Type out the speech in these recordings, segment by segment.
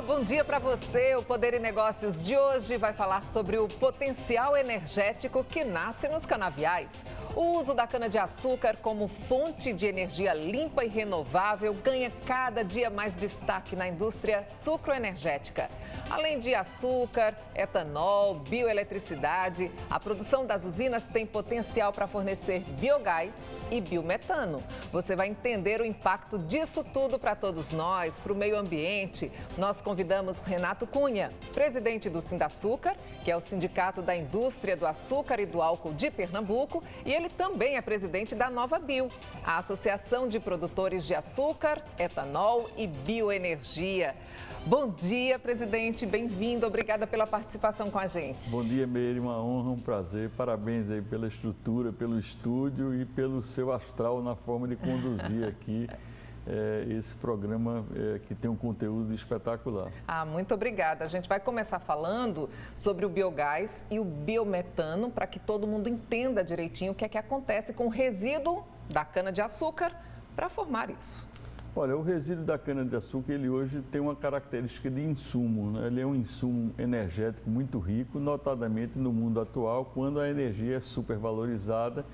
bom dia para você. O Poder e Negócios de hoje vai falar sobre o potencial energético que nasce nos canaviais. O uso da cana-de-açúcar como fonte de energia limpa e renovável ganha cada dia mais destaque na indústria sucroenergética. Além de açúcar, etanol, bioeletricidade, a produção das usinas tem potencial para fornecer biogás e biometano. Você vai entender o impacto disso tudo para todos nós, para o meio ambiente. Nós convidamos Renato Cunha, presidente do Sindaçúcar, que é o Sindicato da Indústria do Açúcar e do Álcool de Pernambuco, e ele também é presidente da Nova Bio, a Associação de Produtores de Açúcar, Etanol e Bioenergia. Bom dia, presidente, bem-vindo, obrigada pela participação com a gente. Bom dia, Meire, uma honra, um prazer, parabéns aí pela estrutura, pelo estúdio e pelo seu astral na forma de conduzir aqui esse programa que tem um conteúdo espetacular. Muito obrigada. A gente vai começar falando sobre o biogás e o biometano para que todo mundo entenda direitinho o que é que acontece com o resíduo da cana-de-açúcar para formar isso. Olha, o resíduo da cana-de-açúcar, ele hoje tem uma característica de insumo, né? Ele é um insumo energético muito rico, notadamente no mundo atual, quando a energia é supervalorizada.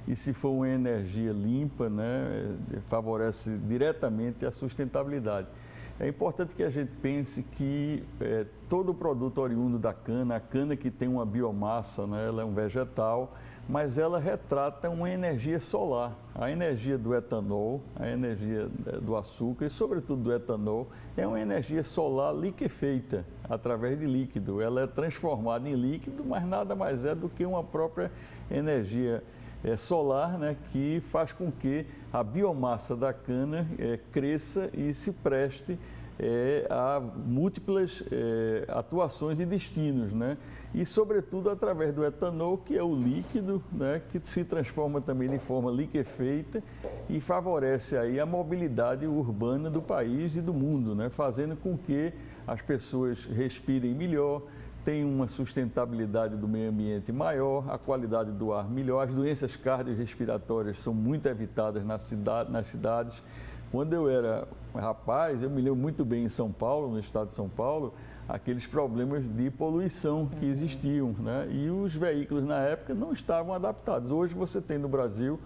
E se for uma energia limpa, né, favorece diretamente a sustentabilidade. É importante que a gente pense que todo produto oriundo da cana, a cana que tem uma biomassa, né, ela é um vegetal, mas ela retrata uma energia solar. A energia do etanol, a energia do açúcar e, sobretudo, do etanol, é uma energia solar liquefeita através de líquido. Ela é transformada em líquido, mas nada mais é do que uma própria energia solar, né, que faz com que a biomassa da cana cresça e se preste a múltiplas atuações e destinos, né? E, sobretudo, através do etanol, que é o líquido, né, que se transforma também de forma liquefeita e favorece aí a mobilidade urbana do país e do mundo, né, fazendo com que as pessoas respirem melhor, tem uma sustentabilidade do meio ambiente maior, a qualidade do ar melhor, as doenças cardiorrespiratórias são muito evitadas nas cidades. Quando eu era rapaz, eu me lembro muito bem em São Paulo, no estado de São Paulo, aqueles problemas de poluição que existiam, né? E os veículos na época não estavam adaptados. Hoje você tem no Brasil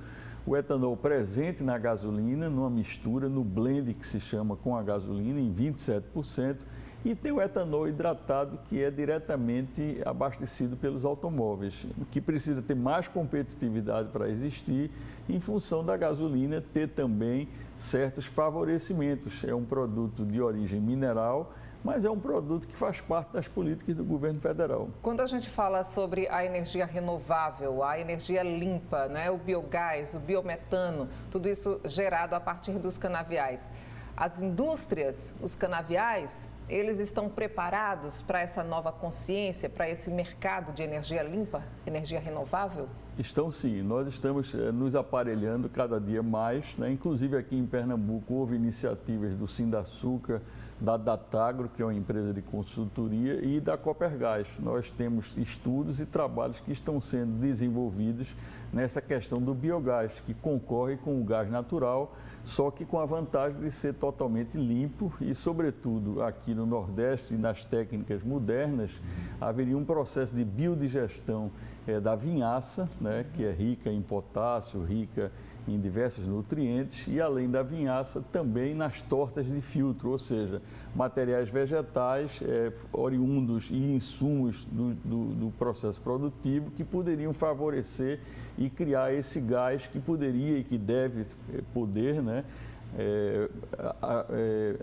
o etanol presente na gasolina, numa mistura, no blend que se chama com a gasolina, em 27%. E tem o etanol hidratado, que é diretamente abastecido pelos automóveis, que precisa ter mais competitividade para existir, em função da gasolina ter também certos favorecimentos. É um produto de origem mineral, mas é um produto que faz parte das políticas do governo federal. Quando a gente fala sobre a energia renovável, a energia limpa, né, o biogás, o biometano, tudo isso gerado a partir dos canaviais, as indústrias, os canaviais, eles estão preparados para essa nova consciência, para esse mercado de energia limpa, energia renovável? Estão sim, nós estamos nos aparelhando cada dia mais, né? Inclusive aqui em Pernambuco houve iniciativas do Sindaçúcar, da Datagro, que é uma empresa de consultoria, e da Copergás. Nós temos estudos e trabalhos que estão sendo desenvolvidos nessa questão do biogás, que concorre com o gás natural, só que com a vantagem de ser totalmente limpo e, sobretudo, aqui no Nordeste e nas técnicas modernas, haveria um processo de biodigestão da vinhaça, né, que é rica em potássio, rica em diversos nutrientes, e além da vinhaça também nas tortas de filtro, ou seja, materiais vegetais oriundos e insumos do processo produtivo que poderiam favorecer e criar esse gás que poderia e que deve poder, né,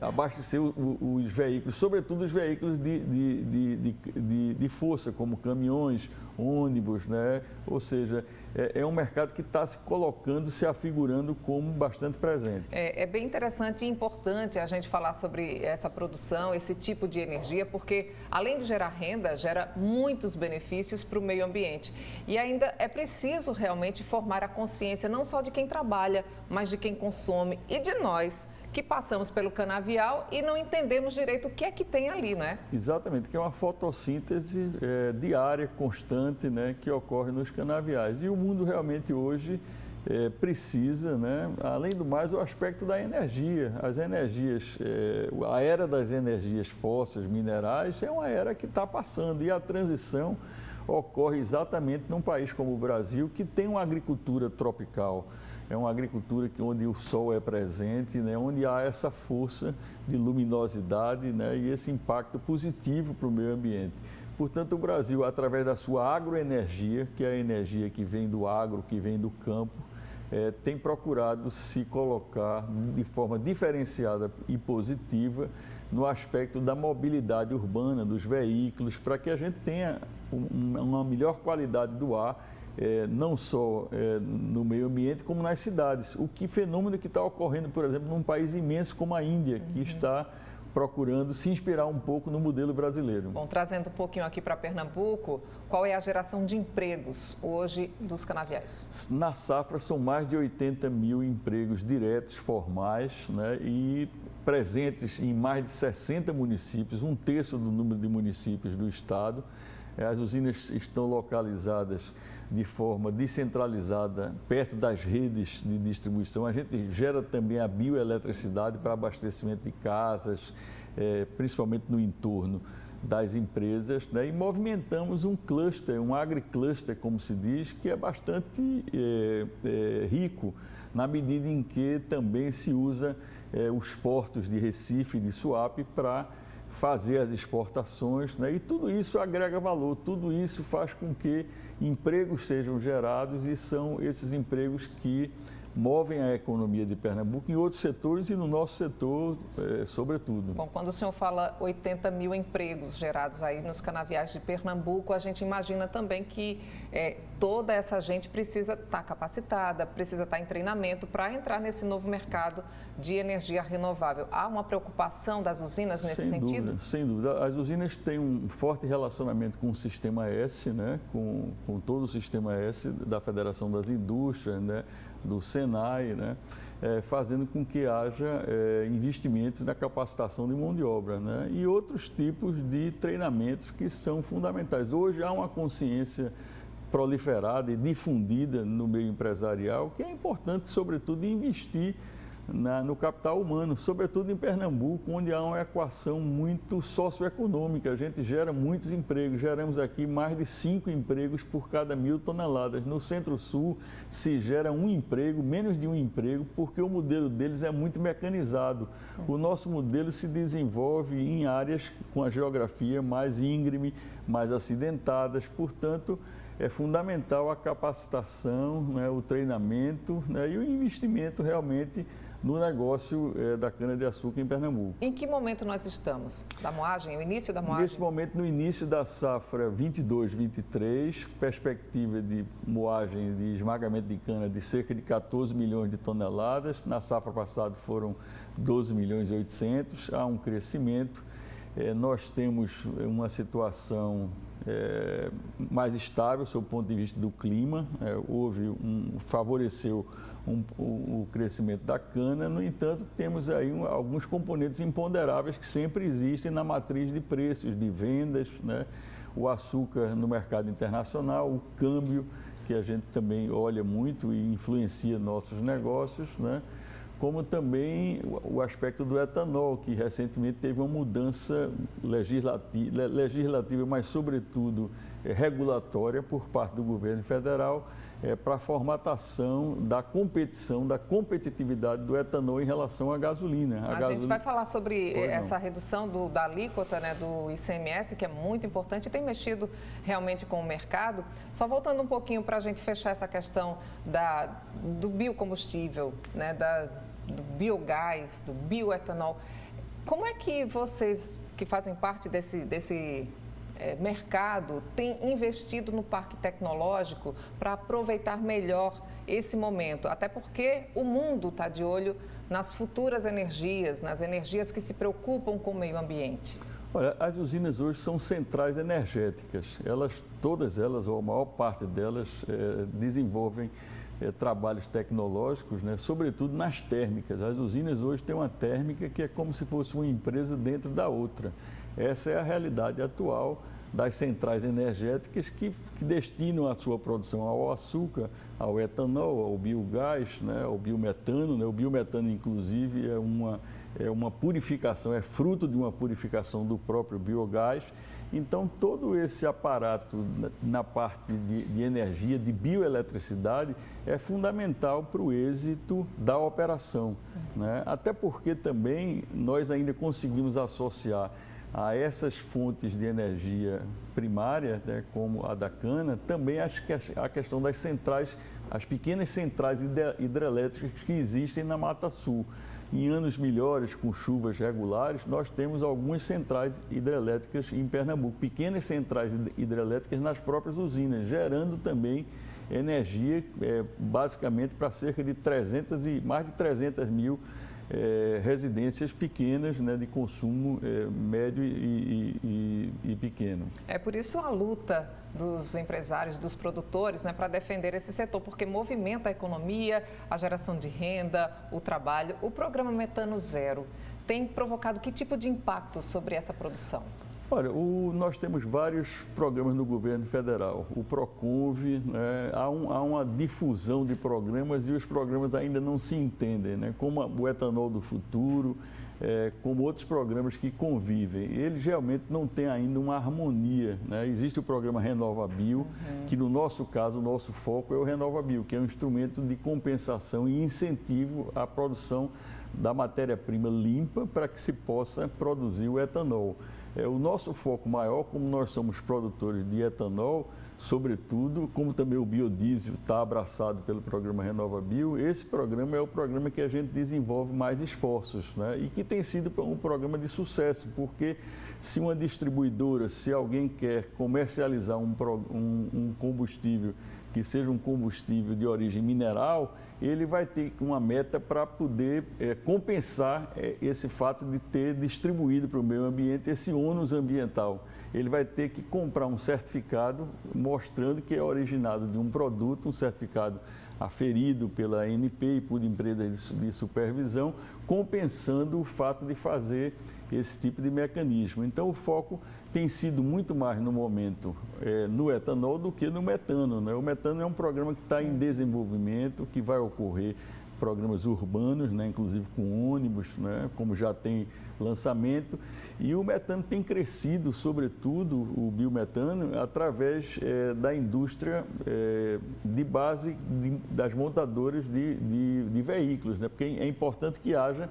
abastecer os veículos, sobretudo os veículos de força, como caminhões, ônibus, né? Ou seja, é um mercado que está se colocando, se afigurando como bastante presente. É bem interessante e importante a gente falar sobre essa produção, esse tipo de energia, porque além de gerar renda, gera muitos benefícios para o meio ambiente. E ainda é preciso realmente formar a consciência não só de quem trabalha, mas de quem consome e de nós, que passamos pelo canavial e não entendemos direito o que é que tem ali, né? Exatamente, que é uma fotossíntese diária, constante, né, que ocorre nos canaviais. E o mundo realmente hoje precisa, né? Além do mais, o aspecto da energia. As energias, a era das energias fósseis, minerais, é uma era que está passando e a transição ocorre exatamente num país como o Brasil, que tem uma agricultura tropical. É uma agricultura onde o sol é presente, né? Onde há essa força de luminosidade, né? E esse impacto positivo para o meio ambiente. Portanto, o Brasil, através da sua agroenergia, que é a energia que vem do agro, que vem do campo, tem procurado se colocar de forma diferenciada e positiva no aspecto da mobilidade urbana, dos veículos, para que a gente tenha uma melhor qualidade do ar, não só no meio ambiente, como nas cidades. Fenômeno que está ocorrendo, por exemplo, num país imenso como a Índia, que está procurando se inspirar um pouco no modelo brasileiro. Bom, trazendo um pouquinho aqui para Pernambuco, qual é a geração de empregos hoje dos canaviais? Na safra são mais de 80 mil empregos diretos, formais, né, e presentes em mais de 60 municípios, 1/3 do número de municípios do estado. As usinas estão localizadas de forma descentralizada, perto das redes de distribuição. A gente gera também a bioeletricidade para abastecimento de casas, principalmente no entorno das empresas, né? E movimentamos um cluster, um agricluster, como se diz, que é bastante rico, na medida em que também se usa os portos de Recife e de Suape para fazer as exportações, né? E tudo isso agrega valor, tudo isso faz com que empregos sejam gerados e são esses empregos que movem a economia de Pernambuco em outros setores e no nosso setor, sobretudo. Bom, quando o senhor fala 80 mil empregos gerados aí nos canaviais de Pernambuco, a gente imagina também que toda essa gente precisa estar capacitada, precisa estar em treinamento para entrar nesse novo mercado de energia renovável. Há uma preocupação das usinas nesse sentido? Sem dúvida. As usinas têm um forte relacionamento com o Sistema S, né? com todo o Sistema S da Federação das Indústrias, né? Do Senai, né? Fazendo com que haja investimentos na capacitação de mão de obra, né? E outros tipos de treinamentos que são fundamentais. Hoje há uma consciência proliferada e difundida no meio empresarial que é importante, sobretudo, investir no capital humano, sobretudo em Pernambuco, onde há uma equação muito socioeconômica. A gente gera muitos empregos, geramos aqui mais de 5 empregos por cada 1.000 toneladas. No Centro-Sul se gera um emprego, menos de um emprego, porque o modelo deles é muito mecanizado. O nosso modelo se desenvolve em áreas com a geografia mais íngreme, mais acidentadas, portanto, é fundamental a capacitação, né, o treinamento, né, e o investimento realmente no negócio da cana-de-açúcar em Pernambuco. Em que momento nós estamos? Da moagem, o início da moagem? Nesse momento, no início da safra 22-23, perspectiva de moagem de esmagamento de cana de cerca de 14 milhões de toneladas. Na safra passada foram 12 milhões e 800, há um crescimento. Nós temos uma situação mais estável sob o ponto de vista do clima, favoreceu o crescimento da cana. No entanto, temos aí alguns componentes imponderáveis que sempre existem na matriz de preços, de vendas, né? O açúcar no mercado internacional, o câmbio, que a gente também olha muito e influencia nossos negócios, né? Como também o aspecto do etanol, que recentemente teve uma mudança legislativa, mas sobretudo regulatória por parte do governo federal, para a formatação da competição, da competitividade do etanol em relação à gasolina. A gente vai falar sobre essa redução da alíquota, né, do ICMS, que é muito importante e tem mexido realmente com o mercado. Só voltando um pouquinho para a gente fechar essa questão do biocombustível, né, do biogás, do bioetanol. Como é que vocês, que fazem parte desse mercado, têm investido no parque tecnológico para aproveitar melhor esse momento? Até porque o mundo está de olho nas futuras energias, nas energias que se preocupam com o meio ambiente. Olha, as usinas hoje são centrais energéticas. Todas elas, ou a maior parte delas, desenvolvem trabalhos tecnológicos, né, sobretudo nas térmicas. As usinas hoje têm uma térmica que é como se fosse uma empresa dentro da outra. Essa é a realidade atual das centrais energéticas que destinam a sua produção ao açúcar, ao etanol, ao biogás, né, ao biometano. Né? O biometano, inclusive, é uma purificação, é fruto de uma purificação do próprio biogás. Então, todo esse aparato na parte de energia, de bioeletricidade, é fundamental para o êxito da operação, né? Até porque também nós ainda conseguimos associar a essas fontes de energia primária, né, como a da cana, também a questão das centrais, as pequenas centrais hidrelétricas que existem na Mata Sul. Em anos melhores, com chuvas regulares, nós temos algumas centrais hidrelétricas em Pernambuco, pequenas centrais hidrelétricas nas próprias usinas, gerando também energia, basicamente para cerca de mais de 300 mil residências pequenas, né, de consumo médio e pequeno. É por isso a luta dos empresários, dos produtores, né, para defender esse setor, porque movimenta a economia, a geração de renda, o trabalho. O programa Metano Zero tem provocado que tipo de impacto sobre essa produção? Olha, nós temos vários programas no governo federal, o Proconv, né, há uma difusão de programas e os programas ainda não se entendem, né, como o Etanol do Futuro, como outros programas que convivem. Eles realmente não têm ainda uma harmonia, né? Existe o programa RenovaBio, que no nosso caso, o nosso foco é o RenovaBio, que é um instrumento de compensação e incentivo à produção da matéria-prima limpa para que se possa produzir o etanol. O nosso foco maior, como nós somos produtores de etanol, sobretudo, como também o biodiesel está abraçado pelo programa RenovaBio, esse programa é o programa que a gente desenvolve mais esforços, né? E que tem sido um programa de sucesso, porque se uma distribuidora, se alguém quer comercializar um combustível que seja um combustível de origem mineral, ele vai ter uma meta para poder compensar esse fato de ter distribuído para o meio ambiente esse ônus ambiental. Ele vai ter que comprar um certificado mostrando que é originado de um produto, um certificado aferido pela ANP e por empresas de supervisão, compensando o fato de fazer esse tipo de mecanismo. Então, o foco tem sido muito mais no momento no etanol do que no metano, né? O metano é um programa que está em desenvolvimento, que vai ocorrer programas urbanos, né, inclusive com ônibus, né, como já tem lançamento. E o metano tem crescido, sobretudo o biometano, através da indústria de base das montadoras de veículos, né, porque é importante que haja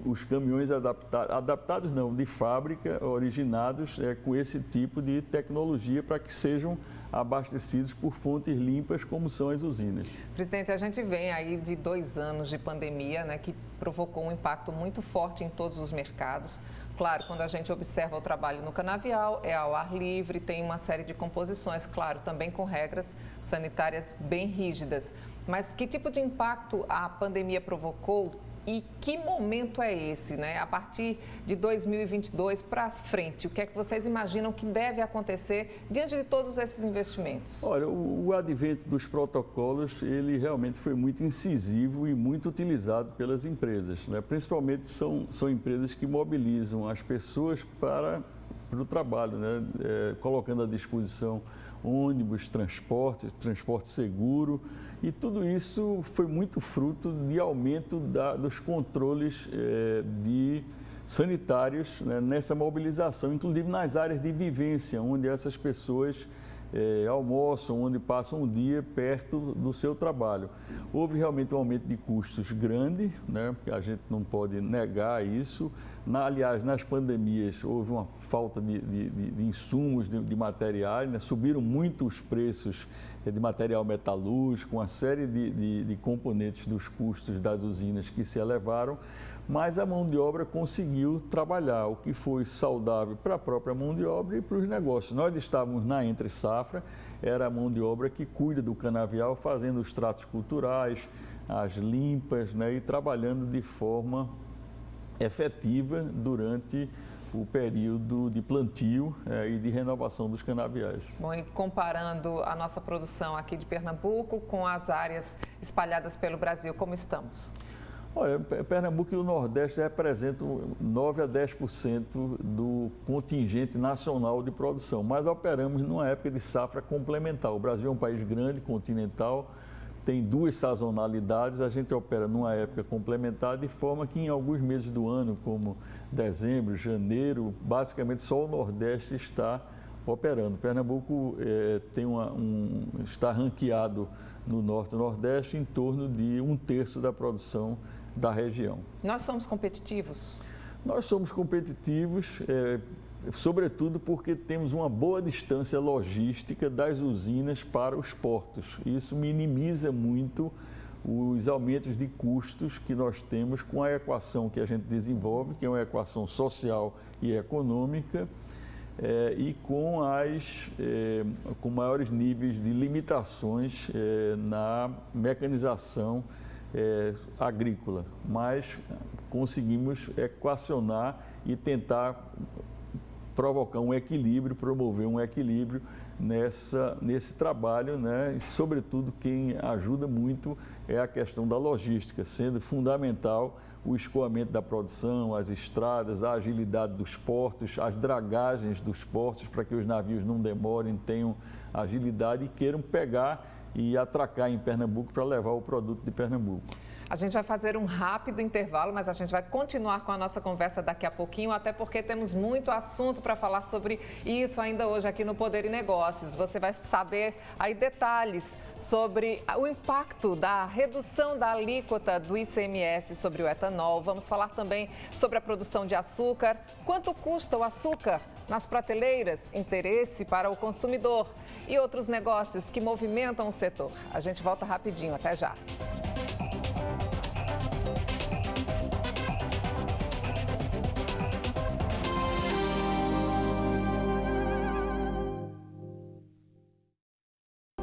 os caminhões adaptados não, de fábrica, originados com esse tipo de tecnologia para que sejam abastecidos por fontes limpas, como são as usinas. Presidente, a gente vem aí de 2 anos de pandemia, né, que provocou um impacto muito forte em todos os mercados. Claro, quando a gente observa o trabalho no canavial, é ao ar livre, tem uma série de composições, claro, também com regras sanitárias bem rígidas. Mas que tipo de impacto a pandemia provocou? E que momento é esse, né? A partir de 2022 para frente, o que é que vocês imaginam que deve acontecer diante de todos esses investimentos? Olha, o advento dos protocolos, ele realmente foi muito incisivo e muito utilizado pelas empresas, né? Principalmente são empresas que mobilizam as pessoas para o trabalho, né? Colocando à disposição ônibus, transporte seguro, e tudo isso foi muito fruto de aumento dos controles sanitários, né, nessa mobilização, inclusive nas áreas de vivência, onde essas pessoas almoçam, onde passam um dia perto do seu trabalho. Houve realmente um aumento de custos grande, né, porque a gente não pode negar isso. Aliás, nas pandemias houve uma falta de insumos, de materiais, né? Subiram muito os preços de material metalúrgico, uma série de componentes dos custos das usinas que se elevaram, mas a mão de obra conseguiu trabalhar, o que foi saudável para a própria mão de obra e para os negócios. Nós estávamos na entre-safra, era a mão de obra que cuida do canavial, fazendo os tratos culturais, as limpas, né? E trabalhando de forma efetiva durante o período de plantio e de renovação dos canaviais. Bom, e comparando a nossa produção aqui de Pernambuco com as áreas espalhadas pelo Brasil, como estamos? Olha, Pernambuco e o Nordeste representam 9 a 10% do contingente nacional de produção, mas operamos numa época de safra complementar. O Brasil é um país grande, continental, tem duas sazonalidades, a gente opera numa época complementar, de forma que em alguns meses do ano, como dezembro, janeiro, basicamente só o Nordeste está operando. Pernambuco está ranqueado no Norte e Nordeste em torno de 1/3 da produção da região. Nós somos competitivos? Nós somos competitivos, sobretudo porque temos uma boa distância logística das usinas para os portos. Isso minimiza muito os aumentos de custos que nós temos com a equação que a gente desenvolve, que é uma equação social e econômica, e com maiores níveis de limitações na mecanização agrícola, mas conseguimos equacionar e tentar provocar um equilíbrio, promover um equilíbrio nesse trabalho, né? E, sobretudo, quem ajuda muito é a questão da logística, sendo fundamental o escoamento da produção, as estradas, a agilidade dos portos, as dragagens dos portos para que os navios não demorem, tenham agilidade e queiram pegar e atracar em Pernambuco para levar o produto de Pernambuco. A gente vai fazer um rápido intervalo, mas a gente vai continuar com a nossa conversa daqui a pouquinho, até porque temos muito assunto para falar sobre isso ainda hoje aqui no Poder e Negócios. Você vai saber aí detalhes sobre o impacto da redução da alíquota do ICMS sobre o etanol. Vamos falar também sobre a produção de açúcar, quanto custa o açúcar nas prateleiras, interesse para o consumidor e outros negócios que movimentam o setor. A gente volta rapidinho, até já.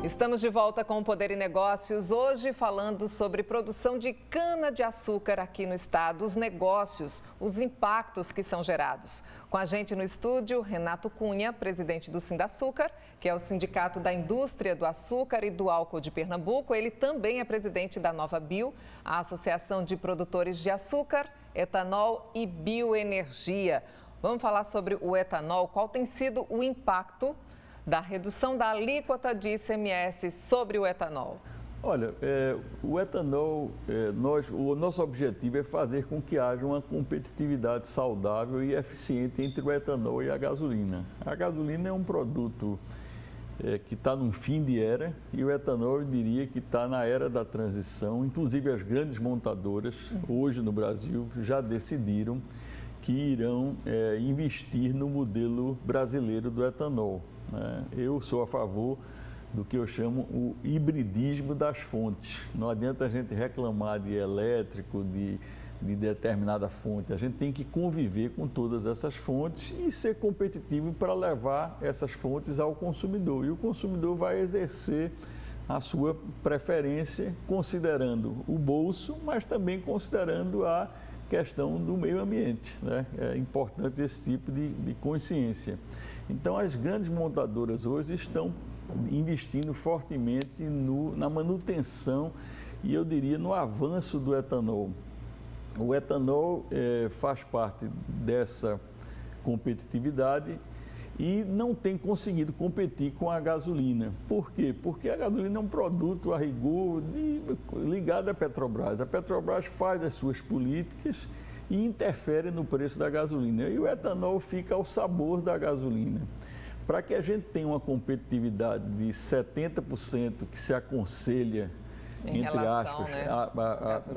Estamos de volta com o Poder e Negócios, hoje falando sobre produção de cana-de-açúcar aqui no estado, os negócios, os impactos que são gerados. Com a gente no estúdio, Renato Cunha, presidente do Sindaçúcar, que é o Sindicato da Indústria do Açúcar e do Álcool de Pernambuco. Ele também é presidente da Nova Bio, a Associação de Produtores de Açúcar, Etanol e Bioenergia. Vamos falar sobre o etanol, qual tem sido o impacto da redução da alíquota de ICMS sobre o etanol? Olha, o etanol, o nosso objetivo é fazer com que haja uma competitividade saudável e eficiente entre o etanol e a gasolina. A gasolina é um produto que está num fim de era e o etanol, eu diria que está na era da transição. Inclusive as grandes montadoras, hoje no Brasil, já decidiram que irão investir no modelo brasileiro do etanol. Eu sou a favor do que eu chamo o hibridismo das fontes. Não adianta a gente reclamar de elétrico, de determinada fonte. A gente tem que conviver com todas essas fontes e ser competitivo para levar essas fontes ao consumidor. E o consumidor vai exercer a sua preferência considerando o bolso, mas também considerando a questão do meio ambiente, né? É importante esse tipo de consciência. Então, as grandes montadoras hoje estão investindo fortemente na manutenção e, eu diria, no avanço do etanol. O etanol faz parte dessa competitividade e não tem conseguido competir com a gasolina. Por quê? Porque a gasolina é um produto, a rigor, ligado à Petrobras. A Petrobras faz as suas políticas e interfere no preço da gasolina. E o etanol fica ao sabor da gasolina. Para que a gente tenha uma competitividade de 70% que se aconselha, entre aspas,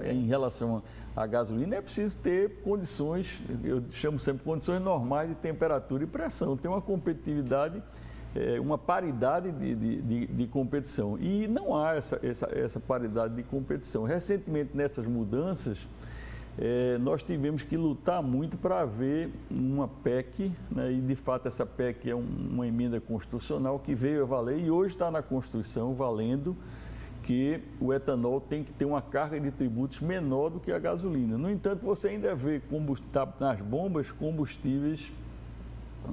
em relação à gasolina, é preciso ter condições, eu chamo sempre condições normais de temperatura e pressão. Tem uma competitividade, uma paridade de competição. E não há essa paridade de competição. Recentemente, nessas mudanças, nós tivemos que lutar muito para haver uma PEC, né, e de fato essa PEC é uma emenda constitucional que veio a valer e hoje está na Constituição valendo que o etanol tem que ter uma carga de tributos menor do que a gasolina. No entanto, você ainda vê nas bombas combustíveis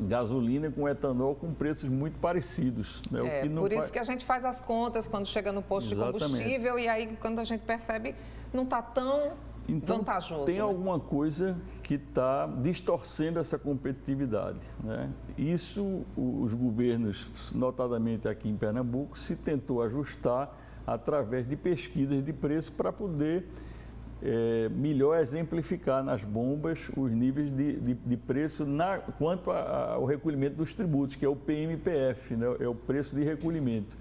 gasolina com etanol com preços muito parecidos. Né? Por isso que a gente faz as contas quando chega no posto de combustível e aí quando a gente percebe não está tão Então, vantajoso. Tem né? alguma coisa que está distorcendo essa competitividade, né? Isso, os governos, notadamente aqui em Pernambuco, se tentou ajustar através de pesquisas de preço para poder melhor exemplificar nas bombas os níveis de preço quanto ao recolhimento dos tributos, que é o PMPF, né? É o preço de recolhimento.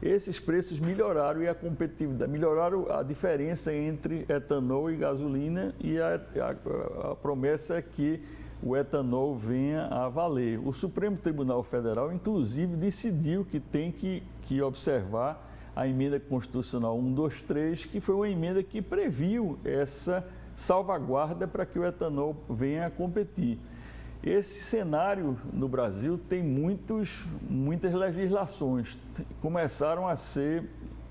Esses preços melhoraram e a competitividade, melhoraram a diferença entre etanol e gasolina, e a promessa é que o etanol venha a valer. O Supremo Tribunal Federal, inclusive, decidiu que tem que observar a emenda constitucional 123, que foi uma emenda que previu essa salvaguarda para que o etanol venha a competir. Esse cenário no Brasil tem muitas legislações, começaram a ser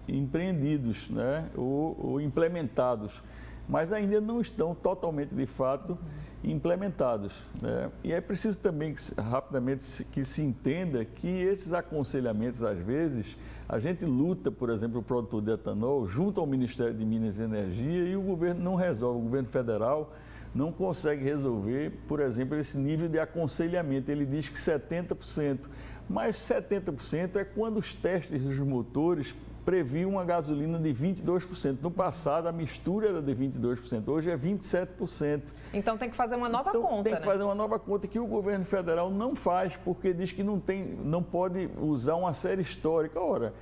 empreendidos, né, ou implementados, mas ainda não estão totalmente, de fato, implementados, né? E é preciso também rapidamente que se entenda que esses aconselhamentos, às vezes, a gente luta, por exemplo, o produtor de etanol junto ao Ministério de Minas e Energia e o governo não resolve, o governo federal não consegue resolver, por exemplo, esse nível de aconselhamento. Ele diz que 70%, mas 70% é quando os testes dos motores previam uma gasolina de 22%. No passado, a mistura era de 22%, hoje é 27%. Então tem que fazer uma nova conta, Tem que fazer uma nova conta que o governo federal não faz, porque diz que não pode usar uma série histórica. Ora,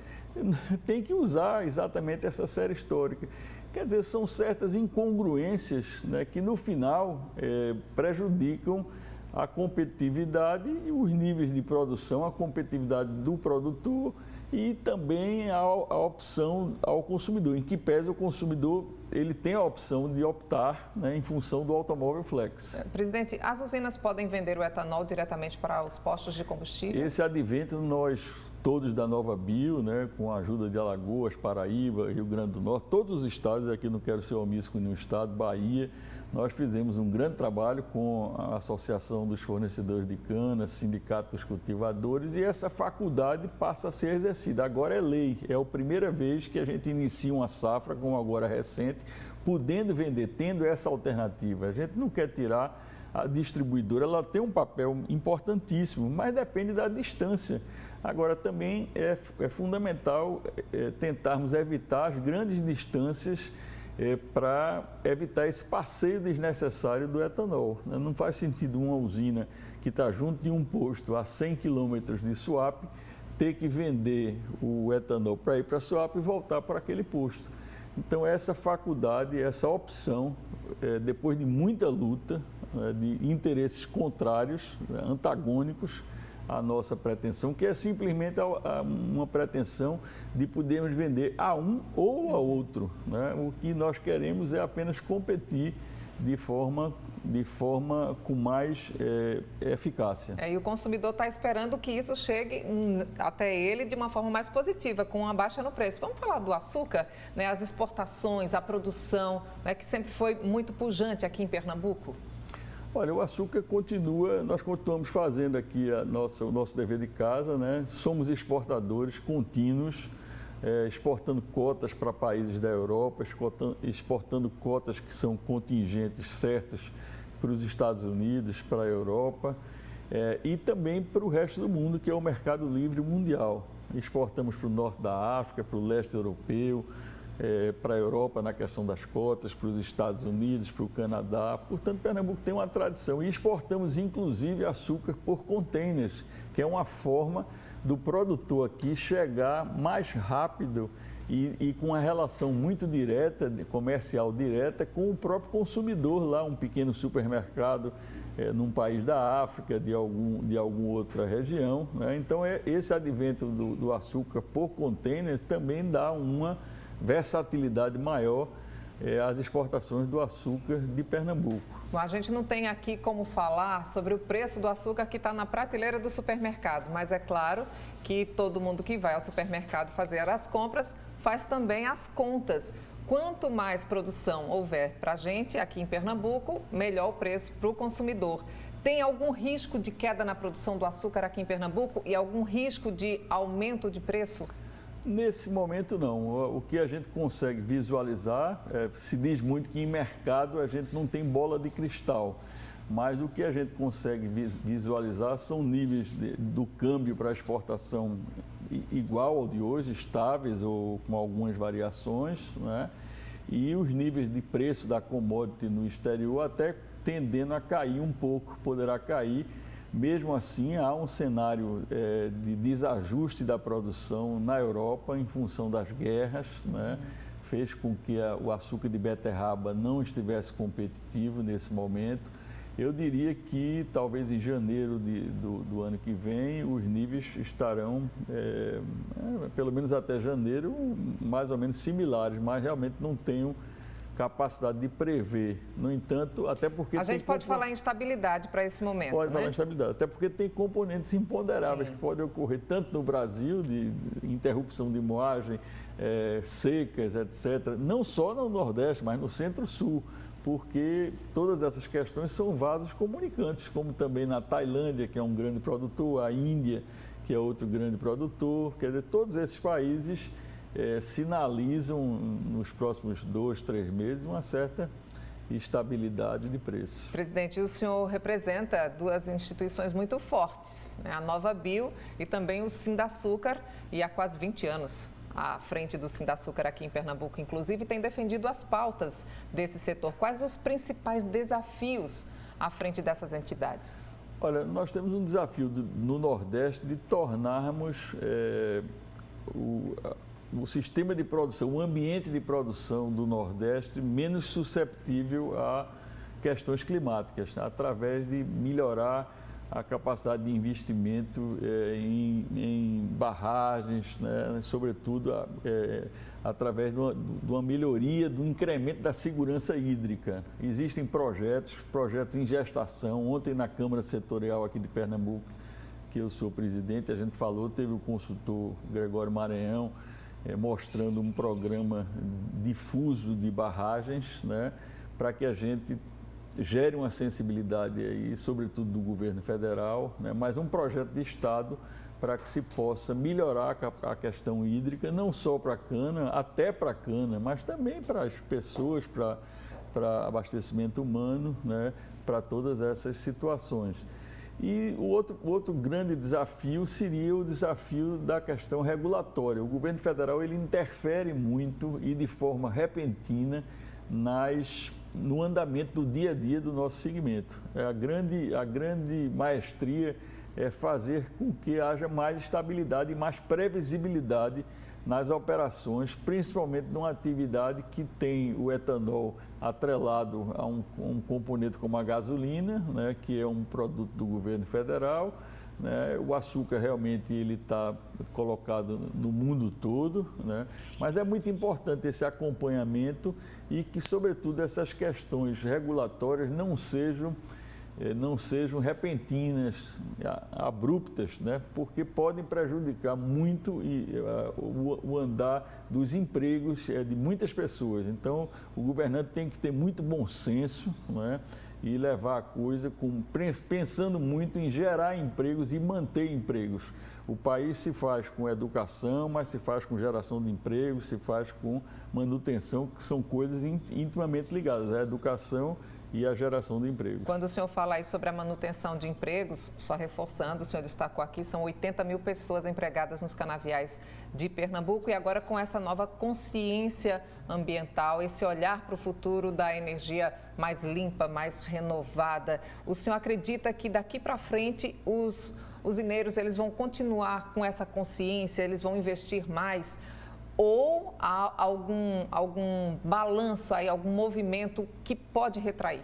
tem que usar exatamente essa série histórica. Quer dizer, são certas incongruências, né, que no final prejudicam a competitividade e os níveis de produção, a competitividade do produtor e também a opção ao consumidor, em que pese o consumidor ele tem a opção de optar, né, em função do automóvel flex. Presidente, as usinas podem vender o etanol diretamente para os postos de combustível? Esse advento nós todos da Nova Bio, né, com a ajuda de Alagoas, Paraíba, Rio Grande do Norte, todos os estados, aqui não quero ser omisso com nenhum estado, Bahia, nós fizemos um grande trabalho com a Associação dos Fornecedores de Cana, Sindicato dos Cultivadores, e essa faculdade passa a ser exercida. Agora é lei, é a primeira vez que a gente inicia uma safra, como agora recente, podendo vender, tendo essa alternativa. A gente não quer tirar a distribuidora, ela tem um papel importantíssimo, mas depende da distância. Agora, também é fundamental tentarmos evitar as grandes distâncias para evitar esse passeio desnecessário do etanol. Não faz sentido uma usina que está junto de um posto a 100 quilômetros de Suape ter que vender o etanol para ir para Suape e voltar para aquele posto. Então, essa faculdade, essa opção, depois de muita luta, de interesses contrários, antagônicos, a nossa pretensão, que é simplesmente uma pretensão de podermos vender a um ou a outro, né? O que nós queremos é apenas competir de forma com mais eficácia. E o consumidor está esperando que isso chegue até ele de uma forma mais positiva, com uma baixa no preço. Vamos falar do açúcar, né? As exportações, a produção, né? Que sempre foi muito pujante aqui em Pernambuco. Olha, o açúcar nós continuamos fazendo aqui o nosso dever de casa, né? Somos exportadores contínuos, exportando cotas para países da Europa, exportando cotas que são contingentes certos para os Estados Unidos, para a Europa e também para o resto do mundo, que é o mercado livre mundial. Exportamos para o norte da África, para o leste europeu, para a Europa na questão das cotas, para os Estados Unidos, para o Canadá. Portanto, Pernambuco tem uma tradição e exportamos inclusive açúcar por containers, que é uma forma do produtor aqui chegar mais rápido e com uma relação muito direta, comercial direta, com o próprio consumidor lá, um pequeno supermercado num país da África, de alguma outra região, né? Então, esse advento do açúcar por containers também dá uma versatilidade maior às exportações do açúcar de Pernambuco. Bom, a gente não tem aqui como falar sobre o preço do açúcar que está na prateleira do supermercado, mas é claro que todo mundo que vai ao supermercado fazer as compras faz também as contas. Quanto mais produção houver para a gente aqui em Pernambuco, melhor o preço para o consumidor. Tem algum risco de queda na produção do açúcar aqui em Pernambuco e algum risco de aumento de preço? Nesse momento, não. O que a gente consegue visualizar, se diz muito que em mercado a gente não tem bola de cristal, mas o que a gente consegue visualizar são níveis do câmbio para exportação igual ao de hoje, estáveis ou com algumas variações, né? E os níveis de preço da commodity no exterior até tendendo a cair um pouco, poderá cair. Mesmo assim, há um cenário de desajuste da produção na Europa em função das guerras, né? Fez com que o açúcar de beterraba não estivesse competitivo nesse momento. Eu diria que talvez em janeiro do ano que vem os níveis estarão, pelo menos até janeiro, mais ou menos similares, mas realmente não tenho capacidade de prever. No entanto, até porque... A gente pode falar em instabilidade para esse momento, Pode falar em instabilidade, até porque tem componentes imponderáveis que podem ocorrer tanto no Brasil, de interrupção de moagem, secas, etc. Não só no Nordeste, mas no Centro-Sul, porque todas essas questões são vasos comunicantes, como também na Tailândia, que é um grande produtor, a Índia, que é outro grande produtor. Quer dizer, todos esses países sinalizam nos próximos 2, 3 meses uma certa estabilidade de preços. Presidente, o senhor representa duas instituições muito fortes, né? A Nova Bio e também o Sindaçúcar, e há quase 20 anos à frente do Sindaçúcar aqui em Pernambuco, inclusive, tem defendido as pautas desse setor. Quais os principais desafios à frente dessas entidades? Olha, nós temos um desafio no Nordeste de tornarmos o sistema de produção, o ambiente de produção do Nordeste menos susceptível a questões climáticas, né? Através de melhorar a capacidade de investimento em barragens, né? Sobretudo através de uma melhoria do incremento da segurança hídrica. Existem projetos em gestação. Ontem na Câmara Setorial aqui de Pernambuco, que eu sou presidente, a gente falou, teve o consultor Gregório Maranhão, mostrando um programa difuso de barragens, né, para que a gente gere uma sensibilidade aí, sobretudo do governo federal, né, mas um projeto de Estado para que se possa melhorar a questão hídrica, não só para a cana, até para a cana, mas também para as pessoas, para abastecimento humano, né, para todas essas situações. E o outro grande desafio seria o desafio da questão regulatória. O governo federal ele interfere muito e de forma repentina no andamento do dia a dia do nosso segmento. A grande maestria é fazer com que haja mais estabilidade e mais previsibilidade nas operações, principalmente numa atividade que tem o etanol atrelado a um componente como a gasolina, né, que é um produto do governo federal, né? O açúcar realmente ele está colocado no mundo todo, né? Mas é muito importante esse acompanhamento e que, sobretudo, essas questões regulatórias não sejam repentinas, abruptas, né? Porque podem prejudicar muito o andar dos empregos de muitas pessoas. Então, o governante tem que ter muito bom senso, né? E levar a coisa pensando muito em gerar empregos e manter empregos. O país se faz com educação, mas se faz com geração de empregos, se faz com manutenção, que são coisas intimamente ligadas à educação e a geração de empregos. Quando o senhor fala aí sobre a manutenção de empregos, só reforçando, o senhor destacou aqui, são 80 mil pessoas empregadas nos canaviais de Pernambuco e agora com essa nova consciência ambiental, esse olhar para o futuro da energia mais limpa, mais renovada, o senhor acredita que daqui para frente os usineiros eles vão continuar com essa consciência, eles vão investir mais? Ou há algum balanço aí, algum movimento que pode retrair?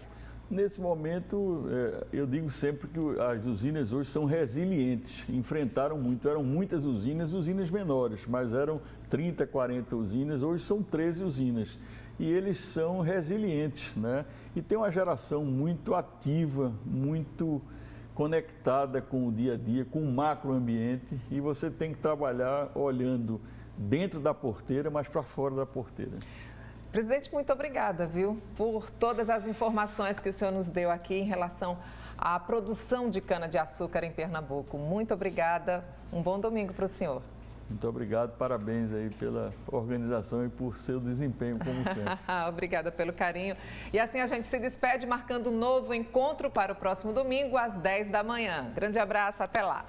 Nesse momento, eu digo sempre que as usinas hoje são resilientes, enfrentaram muito, eram muitas usinas menores, mas eram 30, 40 usinas, hoje são 13 usinas. E eles são resilientes, né? E tem uma geração muito ativa, muito conectada com o dia a dia, com o macroambiente, e você tem que trabalhar olhando dentro da porteira, mas para fora da porteira. Presidente, muito obrigada, viu, por todas as informações que o senhor nos deu aqui em relação à produção de cana-de-açúcar em Pernambuco. Muito obrigada, um bom domingo para o senhor. Muito obrigado, parabéns aí pela organização e por seu desempenho, como sempre. Obrigada pelo carinho. E assim a gente se despede, marcando um novo encontro para o próximo domingo, às 10 da manhã. Grande abraço, até lá.